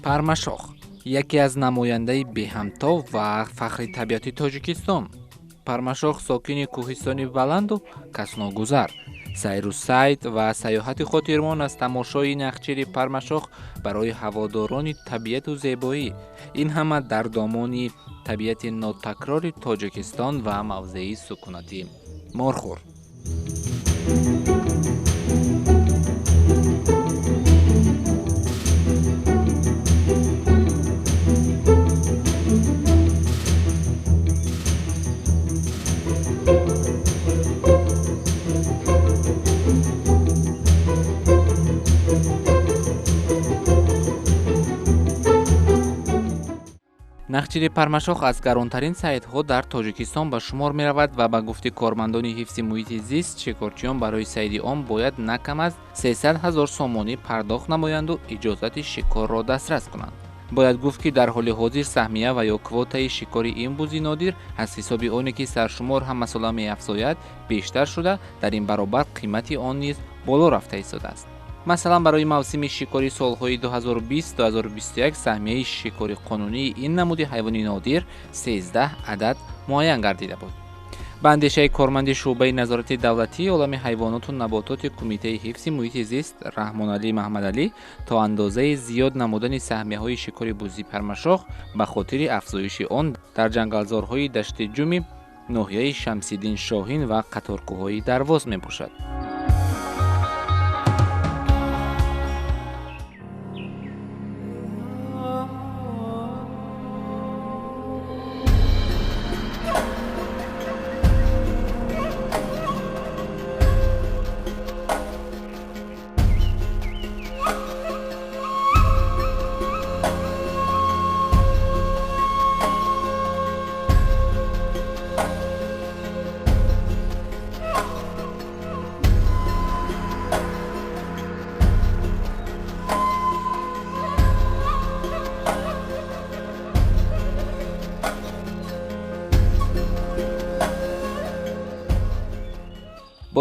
Пармашох яке аз намояндаи беҳамто ва фахри табиати Тоҷикистон. Пармашох сокини кӯҳистони баланду касногузар. сайру сайд ва сайёҳати хотирмон аз тамошои нахчири Пармашох барои ҳаводорони табиату зебоӣ. Ин ҳама дар домони табиати нотакрори Тоҷикистон ва мавзеи сукунатӣ Морхӯр. нахчири Пармашох аз гаронтарин сайдҳо дар Тоҷикистон ба шумор меравад ва ба гуфти кормандони ҳифзи муҳити зист, шикорчиён барои сайди он бояд на кам аз 300 000 сомонӣ пардохт намоянду иҷозати шикорро дастрас кунанд. бояд гуфт ки дар ҳоли ҳозир саҳмия ва ё квотаи шикори ин бузи нодир аз ҳисоби оне ки саршумор ҳамасола меафзояд бештар шуда, дар ин баробар қимати он низ боло рафта истодааст. масалан барои мавсими шикори солҳои 2020-2021 саҳмияи шикори қонунии ин намуди ҳайвони нодир 13 адад муайян гардида буд. ба андешаи корманди шуъбаи назорати давлатии олами ҳайвоноту набототи кумитаи ҳифзи муҳити зист Раҳмоналӣ Маҳмадалӣ то андозаи зиёд намудани саҳмияҳои шикори бузи Пармашох ба хотири афзоиши он дар ҷангалзорҳои дашти ҷуми ноҳияи Шамсиддин Шоҳин ва қаторкӯҳҳои Дарвоз мебошад.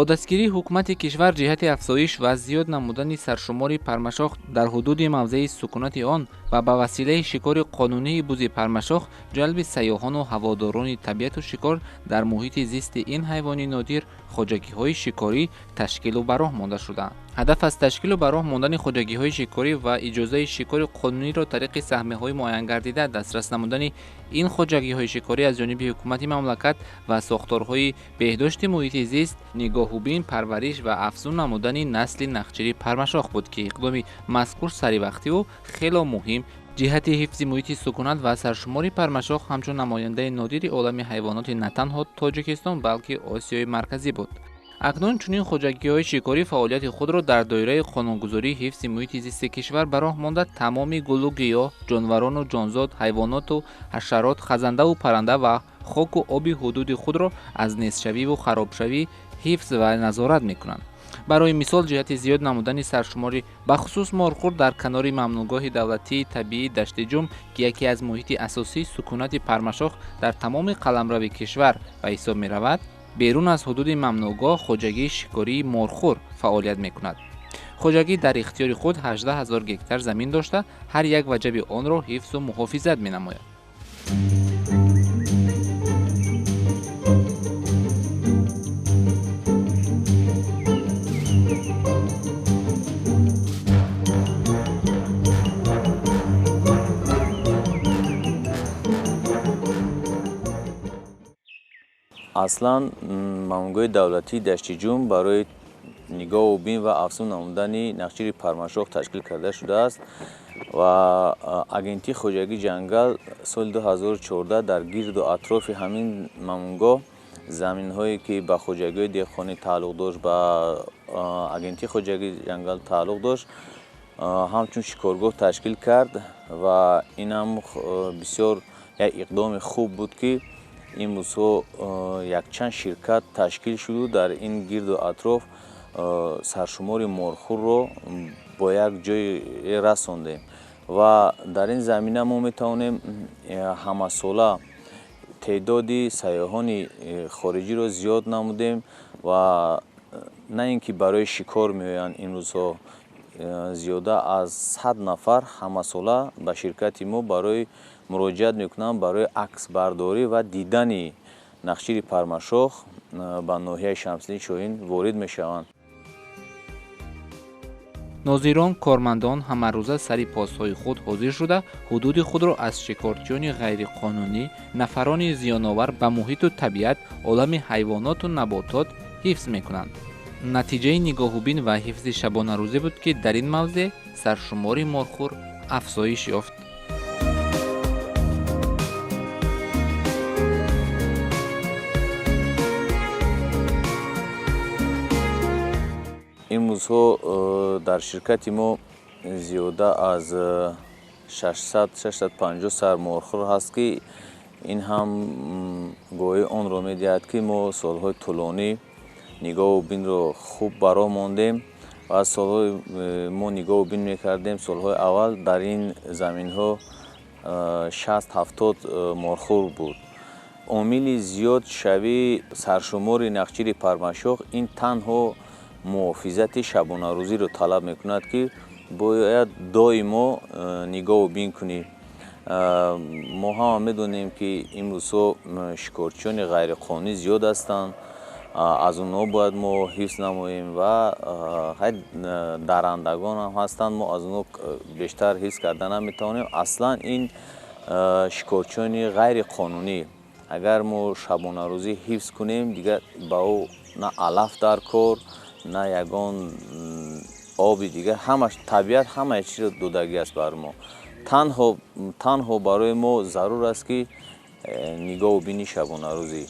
бо дастгирии ҳукумати кишвар ҷиҳати афзоиш ва зиёд намудани саршумори Пармашох дар ҳудуди мавзеи сукунати он ва ба василаи шикори қонунии бузи Пармашох ҷалби сайёҳону ҳаводорони табиату шикор дар муҳити зисти ин ҳайвони нодир хоҷагиҳои шикорӣ ташкилу ба роҳ монда шудаанд. ҳадаф аз ташкилу ба роҳ мондани хоҷагиҳои шикорӣ ва иҷозаи шикори қонуниро тариқи саҳмияҳои муайян гардида дастрас намудани ин хоҷагиҳои шикорӣ аз ҷониби ҳукумати мамлакат ва сохторҳои беҳдошти муҳити зист нигоҳубин, парвариш ва афзун намудани насли нахчири Пармашох буд ки иқдоми мазкур саривақтиву хело муҳим ҷиҳати ҳифзи муҳити сукунат ва саршумори Пармашох ҳамчун намояндаи нодири олами ҳайвоноти на танҳо Тоҷикистон балки Осиёи марказӣ буд. акнун чунин хоҷагиҳои шикорӣ фаъолияти худро дар доираи қонунгузории ҳифзи муҳити зисти кишвар ба роҳ монда тамоми гулу гиёҳ, ҷонварону ҷонзод, ҳайвоноту ҳашарот, хазандаву парранда ва хоку оби ҳудуди худро аз нестшавиву харобшавӣ ҳифз ва назорат мекунанд. барои мисол ҷиҳати зиёд намудани саршумори бахусус Морхӯр дар канори мамнӯъгоҳи давлатии табиии дашти ҷум ки яке аз муҳити асосии сукунати Пармашох дар тамоми қаламрави кишвар ба ҳисоб меравад, берун аз ҳудуди мамнӯъгоҳ хоҷагии шикории Морхӯр фаъолият мекунад. хоҷагӣ дар ихтиёри худ 18 000 гектар замин дошта, ҳар як ваҷаби онро ҳифзу муҳофизат менамояд. аслан мамнӯъгоҳи давлатии дашти ҷум барои нигоҳу бин ва афзун намудани нахчири Пармашох ташкил карда шудааст ва агентии хоҷагии ҷангал соли 2014 дар гирду атрофи ҳамин мамнӯъгоҳ заминҳое ки ба хоҷагиҳои деҳқонӣ тааллуқ дошт, ба агентии хоҷагии ҷангал тааллуқ дошт, ҳамчун шикоргоҳ ташкил кард ва инам бисёр як иқдоми хуб буд ки имрӯзҳо якчанд ширкат ташкил шуду дар ин гирду атроф саршумори Морхӯрро бо як ҷое расондем ва дар ин замина мо метавонем ҳамасола теъдоди сайёҳони хориҷиро зиёд намудем ва на ин ки барои шикор меоянд имрӯзҳо зиёда аз 100 нафар ҳамасола ба ширкати мо барои муроҷиат мекунанд барои аксбардорӣ ва дидани нақшири пармашох ба ноҳияи Шамсиддини Шоҳин ворид мешаванд. нозирон, кормандон ҳамарӯза сари постҳои худ ҳозир шуда, ҳудуди худро аз шикорчиёни ғайриқонунӣ, нафарони зиёновар ба муҳиту табиат, олами ҳайвоноту наботот ҳифз мекунанд. натиҷаи нигоҳубин ва ҳифзи шабонарӯзӣ буд, ки дар ин мавзеъ саршумори морхӯр афзоиш ёфт. имрӯзҳо дар ширкати мо зиёда аз 600-650 сар морхӯр ҳаст, ки ин ҳам гоҳӣ онро медиҳад, ки мо солҳои тӯлонӣ нигоҳу бинро хуб баро мондем ва аз солҳои мо нигоҳу бин мекардем. Солҳои аввал дар ин заминҳо 60-70 морхӯр буд. омили зиёд шавии саршумори нақчири пармашох ин танҳо муҳофизати шабонарӯзиро талаб мекунад, ки бояд доимо нигоҳу бин кунӣ. мо ҳама медонем, ки имрӯзҳо шикорчиёни ғайриқонунӣ зиёд ҳастанд. аз онҳо бояд мо ҳифз намоем ва дарандагон ҳам ҳастанд, мо аз онҳо бештар ҳифз карда наметавонем. Аслан ин шикорчиёни ғайриқонунӣ, агар мо шабонарӯзӣ ҳифз кунем, дигар ба ӯ на алаф дар кор, на ягон оби дигар, ҳамаш табиат ҳамаи чизро додагӣ аст бар мо. танҳо барои мо зарур аст, ки нигоҳу бини шабонарӯзӣ.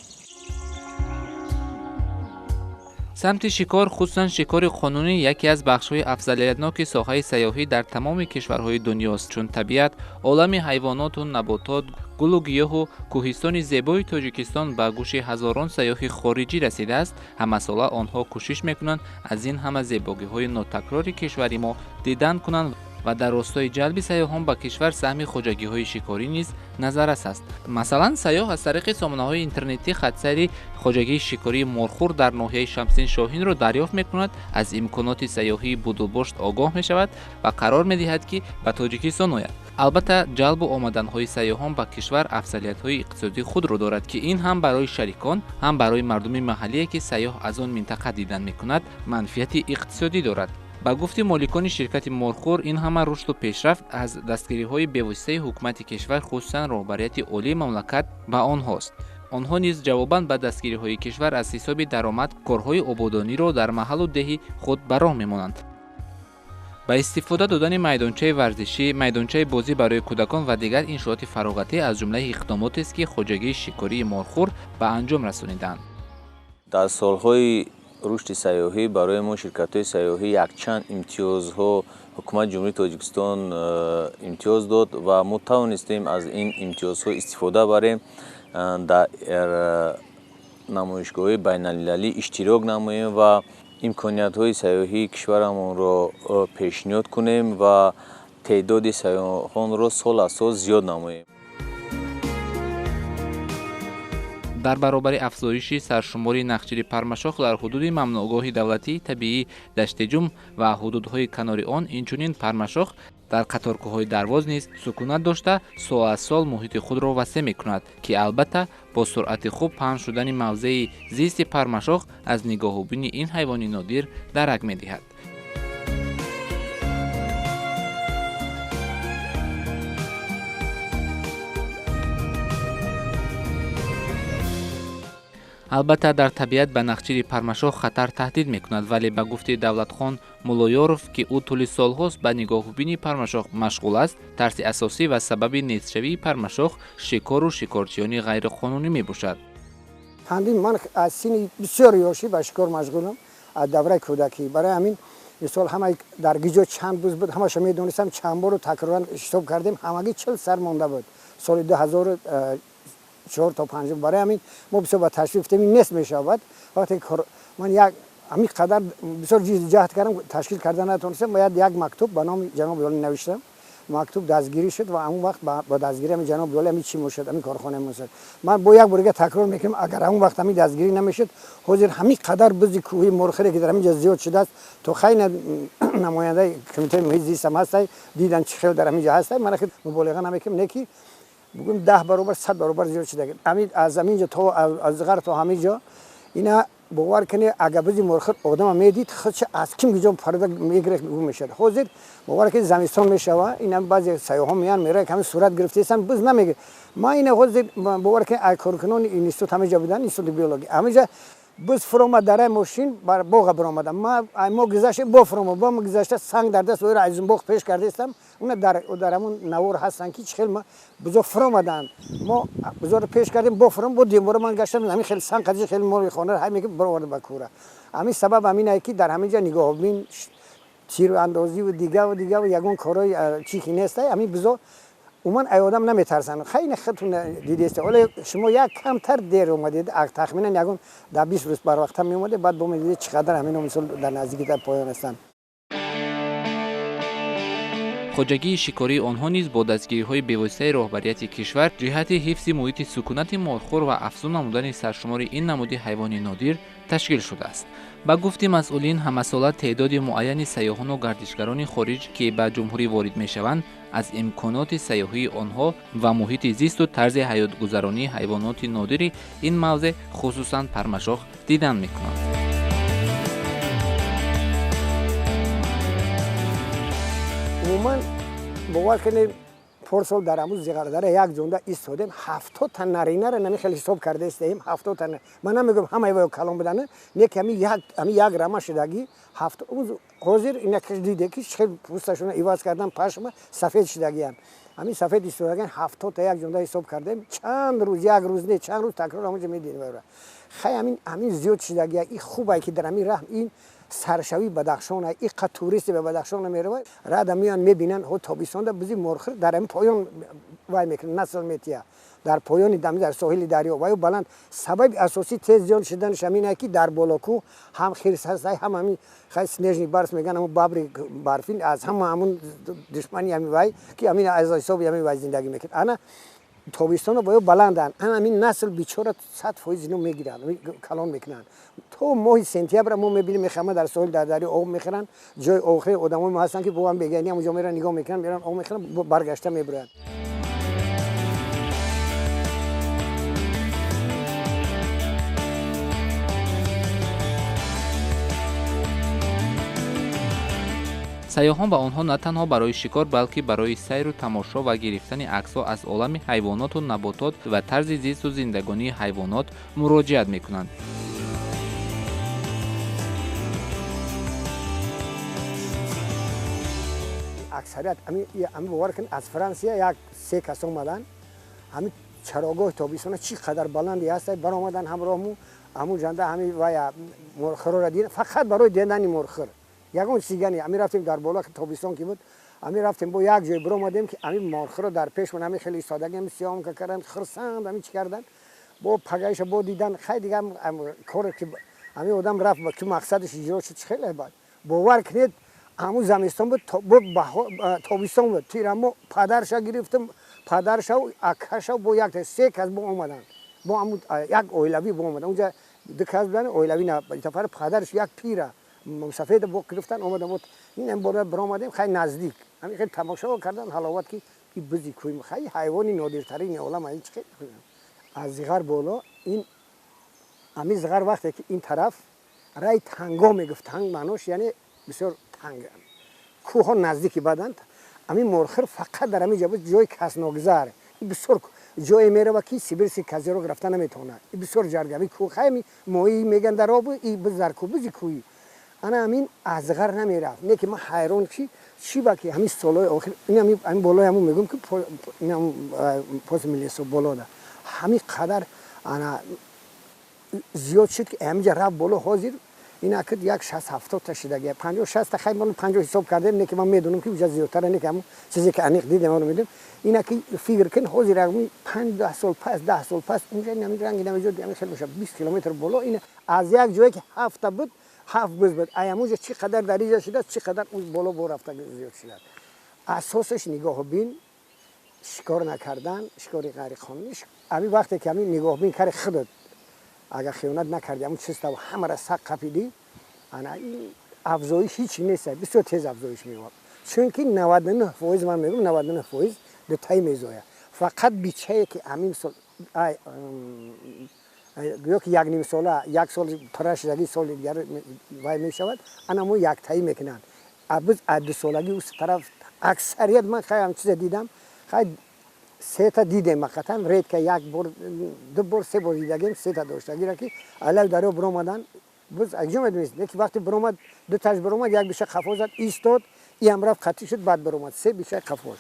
самти шикор, хусусан шикори қонунӣ, яке аз бахшҳои афзалиятноки соҳаи сайёҳӣ дар тамоми кишварҳои дунёст, чун табиат, олами ҳайвоноту наботот, гулу гиёҳу кӯҳистони зебои Тоҷикистон ба гӯши ҳазорон сайёҳи хориҷӣ расидааст. ҳамасола онҳо кӯшиш мекунанд аз ин ҳама зебогиҳои нотакрори кишвари мо дидан кунанд ва дар ростори ҷалби сайёҳон ба кишвар саҳми хоҷагиҳои шикорӣ низ назаррас аст. Масалан, сайёҳ аз тариқи сомонаҳои интернетӣ хатсайри хоҷагии шикории морхӯр дар ноҳияи Шамсиддини Шоҳинро дарёфт мекунад, аз имконоти сайёҳии Будубошт огоҳ мешавад ва қарор медиҳад, ки ба Тоҷикистон ояд. албатта ҷалбу омаданҳои сайёҳон ба кишвар афзалиятҳои иқтисодии худро дорад, ки ин ҳам барои шарикон, ҳам барои мардуми маҳаллие, ки сайёҳ аз он минтақа дидан мекунад, манфиати иқтисодӣ дорад. ба гуфти моликони ширкати морхӯр, ин ҳама рушду пешрафт аз дастгириҳои бевоситаи ҳукумати кишвар, хусусан роҳбарияти олии мамлакат ба онҳост. онҳо низ ҷавобан ба дастгириҳои кишвар аз ҳисоби даромад корҳои ободониро дар маҳаллу деҳи худ ба роҳ мемонанд. ба истифода додани майдончаи варзишӣ, майдончаи бозӣ барои кӯдакон ва дигар иншооти фароғатӣ аз ҷумлаи иқдомотест, ки хоҷагии шикории морхӯр ба анҷом расонидаанд. дар солҳои рушди сайёҳӣ барои мо ширкатҳои сайёҳӣ якчанд имтиёзҳо ҳукумати ҷумҳурии Тоҷикистон имтиёз дод ва мо тавонистем аз ин имтиёзҳо истифода барем, дар намоишгоҳҳои байналмилалӣ иштирок намоем ва имкониятҳои сайёҳии кишварамонро пешниҳод кунем ва теъдоди сайёҳонро сол аз сол зиёд намоем. дар баробари афзоиши саршумори нақчири пармашох дар ҳудуди мамнуъгоҳи давлатии табиӣ Даштиҷум ва ҳудудҳои канори он, инчунин пармашох дар қаторкӯҳҳои дарвоз низ сукунат дошта, сол аз сол муҳити худро васеъ мекунад, ки албатта бо суръати хуб паҳн шудани мавзеи зисти пармашох аз нигоҳубини ин ҳайвони нодир дарак медиҳад. албатта дар табиат ба нақчири пармашох хатар таҳдид мекунад, вале ба гуфти Давлатхон Муллоёров, ки ӯ тӯли солҳост ба нигоҳубини пармашох машғул аст, тарси асосӣ ва сабаби нестшавии пармашох шикору шикорчиёни ғайриқонунӣ мебошад. ман аз сини бисёр ёшӣ ба шикор машғулам, аз давраи кӯдакӣ. барои ҳамин мисол ҳамаи дар гиҷо чанд бӯз буд, ҳамаша медонистам, чанд бору такроран ҳисоб кардем, ҳамагӣ 40 сар монда буд соли 2004 то 5. барои ҳамин мо бисёр ба ташвиқ гуфтем ин нест мешавад. вақте ман як ҳамин қадар бисёр ҷиҳд кардам, ташкил карда натонистам, бояд як мактуб ба номи ҷаноби олӣ навиштам مکتوب دستگیری شد و اون وقت با دستگیری هم جناب دوله می چی میشد همین کارخانه میشد. من با یک بار تکرار میکنم اگر اون وقت همین دستگیری نمیشد حاضر همین قدر بزی کوهی مرخره که در همینجا زیاد شده است تو خیلی نماینده کمیته محیط زیست هم هست دیدن چه خیلی در همینجا هست من خیلی مبالغه نمیکنم نکی بگم 10 برابر 100 برابر زیاد شده همین از همینجا تا از غر تا همینجا اینا باور کنه اگه بزی مرخر آدم میدید خودش از کیم گیجام پرده میگیره میشد حاضر باور کنه زمستان میشوه اینا بعضی سیاحان میان میره کمی صورت گرفته هستن بز نمیگه ما اینا حاضر باور کنه کارکنان اینستیتوت همینجا بودن اینستیتوت بیولوژی همینجا بز فرما داره ماشین بر باغ برآمدم ما گذشته با فرما با ما گذشته سنگ در دست و از باغ پیش کرده استم اون درمون نور هستن که خیلی ما بزرگ فرآمدن ما بزرگ پیش کردیم با فرما با دیمور من گشتم همین خیلی سنگ قضیه خیلی مور خونه همین که برآورد به کوره همین سبب همینه که در همینجا نگاه ببین تیر اندازی و دیگه و یگون کارای چیزی نیست همین بزرگ عموما ایادم نمیترسن خیلی خودتون دیدی است ولی شما یک کمتر دیر اومدید تخمینا یگون در 20 روز بر وقت می اومده بعد ببینید چقدر همین مثلا در نزدیکی در پایان هستن خوجگی شکاری آنها نیز با دستگیری‌های بی‌واسطه راهبریت کشور جهت حفظ محیط سکونت مارخور و افزون نمودن سرشمار این نمود حیوان نادر تشکیل شده است. با گفته مسئولین همه ساله تعداد معین سیاحان و گردشگران خارج که به جمهوری وارد می‌شوند از امکانات سیاحی آنها و محیط زیست و طرز حیات گذرانی حیوانات نادر این موضع خصوصاً پرمشاخ دیدن می‌کنند. عموما باور کنید پارسال در امروز زیغرداره یک جونده ایستادیم 70 تا نرینه را نمی خیلی حساب کرده استیم 70 تا من نمیگم همه وای کلام بدن نه که همین یک رما شدگی 70 حاضر اینا که دیده که خیلی پوستشون ایواز کردن پشم سفید شدگی همین سفید ایستادگی 70 تا یک جونده حساب کردیم چند روز یک روز نه چند روز تکرار همونجا میدین خیلی همین زیاد شدگی این خوبه که در همین راه این سرشوی بدخشان این قطع توریست به بدخشان میره رد میان میبینن ها تابستان در بزی مرخر در این پایان وای میکنه نسل میتیه در پایان دمی در ساحل دریا و بلند سبب اساسی تیز جان شدنش همینه که در بالاکو هم خیرس هست هم همین خیلی سنجنی برس میگن همون بابری برفین از همون دشمنی همین وای که همین از حساب همین وای زندگی میکنه انا تابستان رو باید بلندن همین نسل بیچاره 100% اینو میگیرن کلان میکنن تو ماه سپتامبر ما میبینیم میخوام در ساحل در دریا آب میخرن جای آخر آدمای ما هستن که با هم بگنی اونجا میرن نگاه میکنن میرن آب میخرن برگشته میبرن سیاحان با آنها نه تنها برای شکار بلکه برای سیر و تماشا و گرفتن عکس‌ها از عالم حیوانات و نباتات و طرز زیست و زندگانی حیوانات مراجعت می‌کنند. اکثریت همین باور کن از فرانسه یک 3 کس اومدن همین چراگاه تابستان چی قدر بلندی هست برآمدن همراهمون همون جنده همین و مرخر را دیدن فقط برای دیدن مرخر یگان سیگانی همین رفتیم در بالا که تابستان کی بود همین رفتیم با یک جای برآمدیم که همین مرخر در پیش من همین خیلی سادگی هم سیام که کردن خرسند همین چی کردن با پگایش با دیدن خیلی دیگه کار که همین آدم رفت که مقصدش اجرا شد خیلی بعد باور کنید همون زمستان بود تابستان بود تیرمو پدرش گرفتم پدرش و اکهش با یک 3 کس با اومدن با همون یک اویلوی با اومدن اونجا دو کس بودن اویلوی نه تفر پدرش یک پیره سفید با گرفتن اومدن بود این بالا برآمدیم خیلی نزدیک همین خیلی تماشا کردن حلاوت که این بزی کوی خیلی حیوانی نادرترین عالم این چه از زغر بالا این همین زغر وقتی که این طرف رای تنگا میگفت تنگ معناش یعنی بسیار تنگ کوه ها نزدیکی بدند همین مرخر فقط در همین جای کس ناگذار بسیار جای میره و کی سیبرسی کسی رو گرفتن نمیتونه بسیار جرگمی کوه خیلی ماهی میگن در آب این بزرکو بزی کوی انا همین ازغر نمیرفت نه که من حیران چی باکی همین سالای آخر این همین بالای همون میگم که این پاس ملیسو بالا ده همین قدر انا زیاد شد که همینجا رفت بالا حاضر این اکد یک 60-70 تا شدگی 50-60 تا خیلی من 50 حساب کردم نه که من میدونم که اونجا زیادتر نه که همون چیزی که انیق دیدم اونو میدم اینا که فکر کن حاضر رقمی 5 سال پس 10 سال پس اونجا نمی رنگی نمیجود همین خیلی میشه 20 کیلومتر بالا این از یک جایی که 7 بود 7 بود ایاموز چی قدر دریجه شده چی قدر اون بالا رفته زیاد شده اساسش نگاه بین، شکار نکردن، شکار غیر قانونی. ابی وقتی که همین نگاه بین کار خودت اگر خیانت نکردی همون چیز تو همه را سق قپیدی، انا این افزایش هیچ نیست، بسیار تیز افزایش می‌یابد. چون که 99% من میگم 99% دو تای میزایه. فقط بیچه که همین سال گویا که یک نیم ساله، یک سال پرش زگی سال دیگر وای میشود، انا مو یک تایی میکنن. از 2 سالگی اون طرف اکثریت من خیلی هم چیز دیدم، خیلی 3 تا دیدم مقطعا رید که 1 بار 2 بار 3 بار دیدم 3 تا داشتگی را که علاوه درو برآمدن. بس اجازه میدید که وقتی برآمد 2 تاش برآمد، یک بیشه خفا زد ایستاد، این هم رفت خطی شد، بعد برآمد 3 بیشه خفا.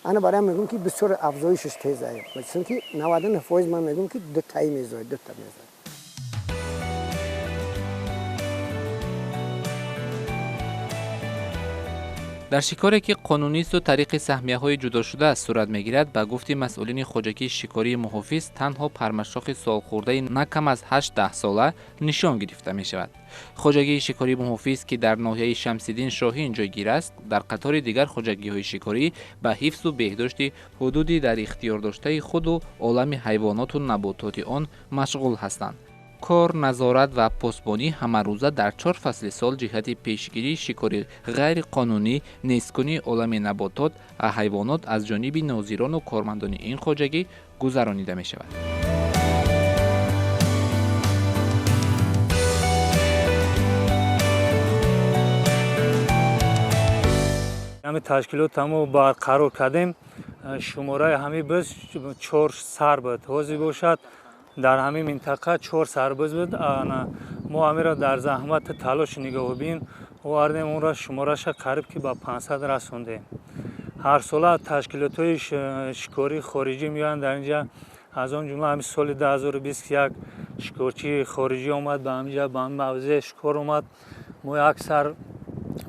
انا برای میگم که بسیار افزایشش تیزه، چون که 99% من میگم که 2 تایی میزاید، 2 تا میزاید. در شکاری که قانونی است و طریق سهمیه‌های جدا شده است صورت می‌گیرد، به گفت مسئولین خوجکی شکاری محافظ تنها پرمشاخ سالخورده نه کم از 8-10 ساله نشان گرفته می‌شود. خوجکی شکاری محافظ که در ناحیه شمس‌الدین شاهین جایگیر است، در قطار دیگر خوجگی‌های شکاری به حفظ و بهداشت حدودی در اختیار داشته خود و عالم حیوانات و نباتات آن مشغول هستند. کار، نظارت و پاسبانی همه روزه در 4 فصل سال جهت پیشگیری شکار غیر قانونی، نیستکنی عالم نباتات و حیوانات از جانب ناظران و کارمندان این خوجگی گذرانیده می شود. همه تشکیلات همو برقرار کردیم. شماره همه بس 4 سرباز حاضر باشد. در همین منطقه 4 سرباز بود. ما همه را در زحمت تلاش نگاه بین آوردیم، اون را شمارش قریب که به 500 رسوندیم. هر سال تشکیلات های شکاری خارجی میان در اینجا، از آن جمله همین سال 2021 شکارچی خارجی آمد به همینجا، به همین موضع شکار آمد. ما اکثر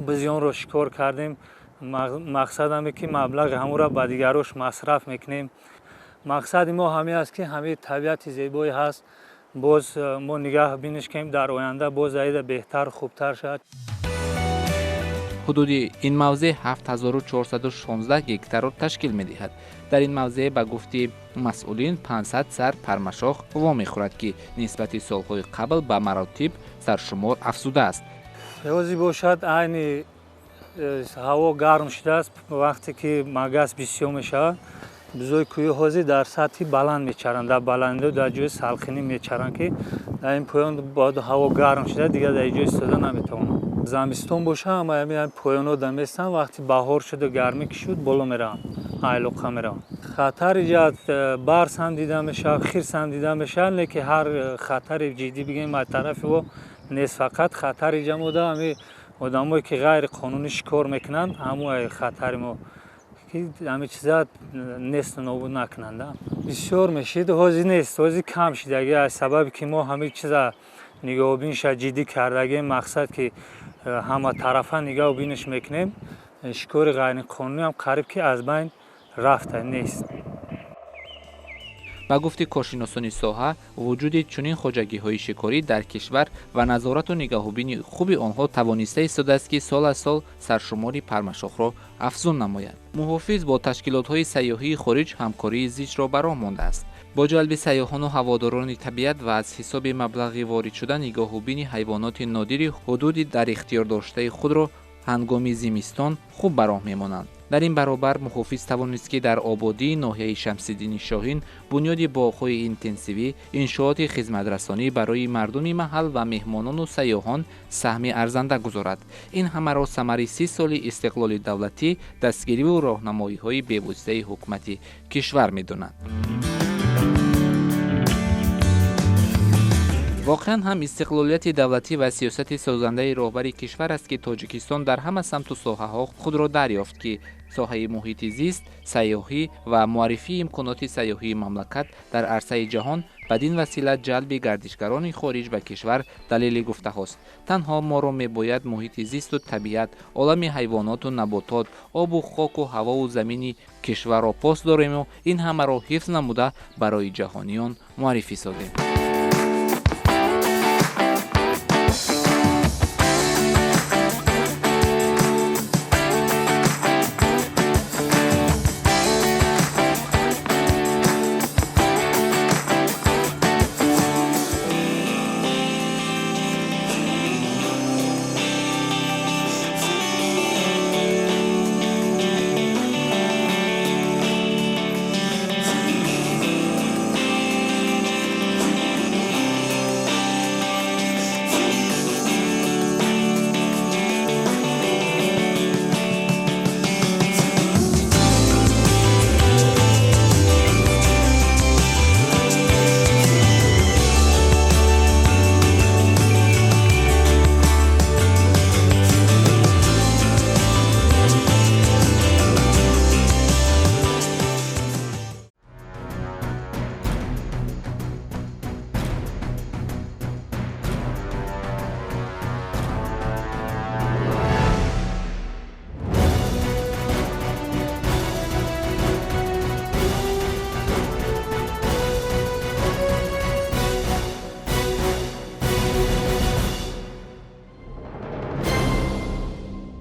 بزیان را شکار کردیم. مقصد همه که مبلغ همون را به دیگروش مصرف میکنیم. مقصد ما همین است که همه طبیعت زیبایی هست، باز ما نگاه بینش کنیم در آینده باز عید بهتر خوبتر شد. حدود این موضع 7416 هکتار را تشکیل می‌دهد. در این موضع به گفته مسئولین 500 سر پرمشاخ وامی خورد که نسبت سالهای قبل به مراتب سرشمار افزوده است. یوزی باشد عین هوا گرم شده است، وقتی که مگس بسیار میشه بزرگ کوی حوزی در سطح بلند میچرند، در بلنده در جای سلخینی میچرند که در این پایان بعد هوا گرم شده دیگه در اینجا ایستاده نمیتونن. زمستون باشه اما همین پایانو دمیستن، وقتی بهار شده گرمی کشید بالا میرن، علاقه میرن. خطر ایجاد برس هم دیده میشه، خرس هم دیده میشه، لیکن هر خطر جدی بگیم از طرف و نیست. فقط خطر ایجاد بوده همین آدمایی که غیر قانونی شکار میکنن، همون خطر ما که همه چیزا نیست نابود نکننده. بسیار میشید حاضی نیست، حاضی کم شده اگه از سبب که ما همه چیزا نگاه بینش جدی کردگی، مقصد که همه طرفا نگاه بینش میکنیم، شکار غیر قانونی هم قریب که از بین رفته نیست. با گفته کارشناسان ساحه، وجود چنین خوجگی‌های شکاری در کشور و نظارت و نگاهبینی خوب آنها توانسته ایستاده است که سال از سال سرشماری پرمشاخ را افزون نماید. محافظ با تشکیلات‌های سیاحی خارج همکاری زیست را براه مانده است. با جلب سیاحان و هواداران طبیعت و از حساب مبلغ وارد شدن نگاهبینی حیوانات نادر حدودی در اختیار داشته خود را هنگام زمستان خوب براه میمانند. در این برابر محافظ توانست که در آبادی ناحیه شمس‌الدین شاهین بنیاد باغ‌های اینتنسیوی انشاءات خدمت‌رسانی برای مردم محل و مهمانان و سیاحان سهم ارزنده گذارد. این همه را ثمره 30 سال استقلال دولتی، دستگیری و راهنمایی‌های بی‌واسطه حکومت کشور می‌دانند. واقعا هم استقلالیت دولتی و سیاست سازنده رهبر کشور است که تاجیکستان در همه سمت و ساحه‌ها خود را دریافت که ساحه محیط زیست، سیاحی و معرفی امکانات سیاحی مملکت در عرصه جهان بدین وسیله جلب گردشگران خارج به کشور دلیل گفته است. تنها ما را میباید محیط زیست و طبیعت، عالم حیوانات و نباتات، آب و خاک و هوا و زمین کشور را پاس داریم و این همه را حفظ نموده برای جهانیان معرفی سازیم.